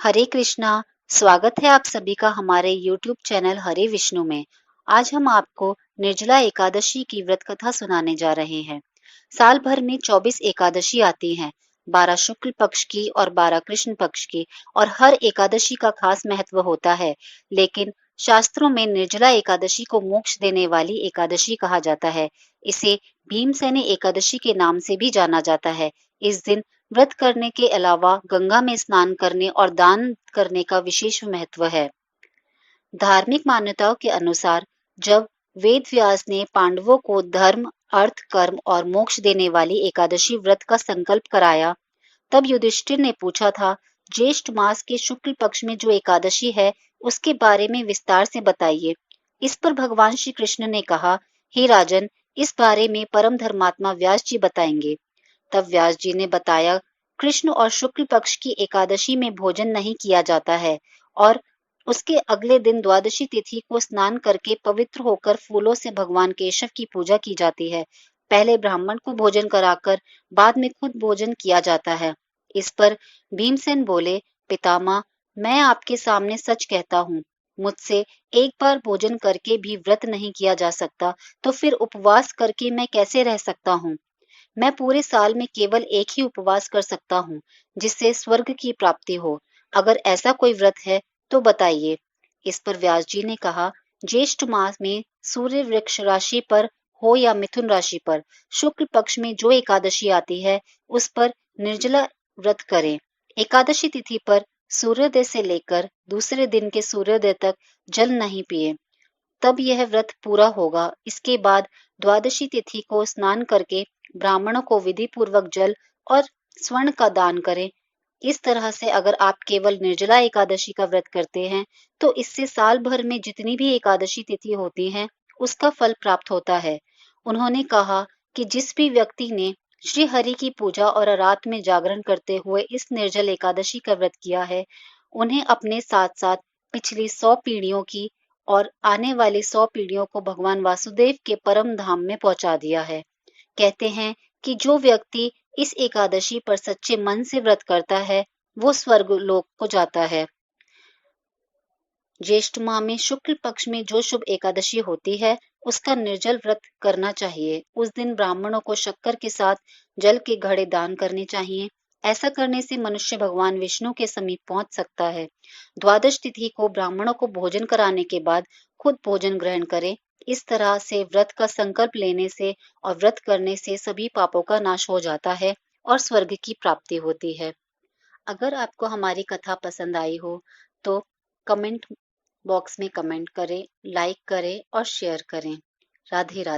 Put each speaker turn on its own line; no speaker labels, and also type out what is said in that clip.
हरे कृष्णा। स्वागत है आप सभी का हमारे YouTube चैनल हरे विष्णु में। आज हम आपको निर्जला एकादशी की व्रत कथा सुनाने जा रहे हैं। साल भर में 24 एकादशी आती हैं, 12 शुक्ल पक्ष की और 12 कृष्ण पक्ष की, और हर एकादशी का खास महत्व होता है। लेकिन शास्त्रों में निर्जला एकादशी को मोक्ष देने वाली एकादशी कहा जाता है। इसे भीमसेनी एकादशी के नाम से भी जाना जाता है। इस दिन व्रत करने के अलावा गंगा में स्नान करने और दान करने का विशेष महत्व है। धार्मिक मान्यताओं के अनुसार जब वेद व्यास ने पांडवों को धर्म, अर्थ, कर्म और मोक्ष देने वाली एकादशी व्रत का संकल्प कराया, तब युधिष्ठिर ने पूछा था, ज्येष्ठ मास के शुक्ल पक्ष में जो एकादशी है, उसके बारे में विस्तार से बताइए। इस पर भगवान श्री कृष्ण ने कहा, हे राजन, इस बारे में परम धर्मात्मा व्यास जी बताएंगे। तब व्यास जी ने बताया, कृष्ण और शुक्ल पक्ष की एकादशी में भोजन नहीं किया जाता है और उसके अगले दिन द्वादशी तिथि को स्नान करके पवित्र होकर फूलों से भगवान केशव की पूजा की जाती है। पहले ब्राह्मण को भोजन कराकर बाद में खुद भोजन किया जाता है। इस पर भीमसेन बोले, पितामह, मैं आपके सामने सच कहता हूँ, मुझसे एक बार भोजन करके भी व्रत नहीं किया जा सकता, तो फिर उपवास करके मैं कैसे रह सकता हूँ। मैं पूरे साल में केवल एक ही उपवास कर सकता हूँ, जिससे स्वर्ग की प्राप्ति हो। अगर ऐसा कोई व्रत है तो बताइए। इस पर व्यास जी ने कहा, ज्येष्ठ मास में सूर्य वृक्ष राशि पर हो या मिथुन राशि पर शुक्ल पक्ष में जो एकादशी आती है, उस पर निर्जला व्रत करें। एकादशी तिथि पर सूर्योदय से लेकर दूसरे दिन के सूर्योदय तक जल नहीं पिए, तब यह व्रत पूरा होगा। इसके बाद द्वादशी तिथि को स्नान करके ब्राह्मणों को विधि पूर्वक जल और स्वर्ण का दान करें। इस तरह से अगर आप केवल निर्जला एकादशी का व्रत करते हैं, तो इससे साल भर में जितनी भी एकादशी तिथि होती हैं, उसका फल प्राप्त होता है। उन्होंने कहा कि जिस भी व्यक्ति ने श्री हरि की पूजा और रात में जागरण करते हुए इस निर्जल एकादशी का व्रत किया है, उन्हें अपने साथ साथ पिछली 100 पीढ़ियों की और आने वाली 100 पीढ़ियों को भगवान वासुदेव के परम धाम में पहुंचा दिया है। कहते हैं कि जो व्यक्ति इस एकादशी पर सच्चे मन से व्रत करता है, वो स्वर्ग लोक को जाता है। ज्येष्ठ माह में शुक्ल पक्ष में जो शुभ एकादशी होती है, उसका निर्जल व्रत करना चाहिए। उस दिन ब्राह्मणों को शक्कर के साथ जल के घड़े दान करने चाहिए। ऐसा करने से मनुष्य भगवान विष्णु के समीप पहुंच सकता है। द्वादश तिथि को ब्राह्मणों को भोजन कराने के बाद खुद भोजन ग्रहण करें। इस तरह से व्रत का संकल्प लेने से और व्रत करने से सभी पापों का नाश हो जाता है और स्वर्ग की प्राप्ति होती है। अगर आपको हमारी कथा पसंद आई हो तो कमेंट बॉक्स में कमेंट करें, लाइक करें और शेयर करें। राधे राधे।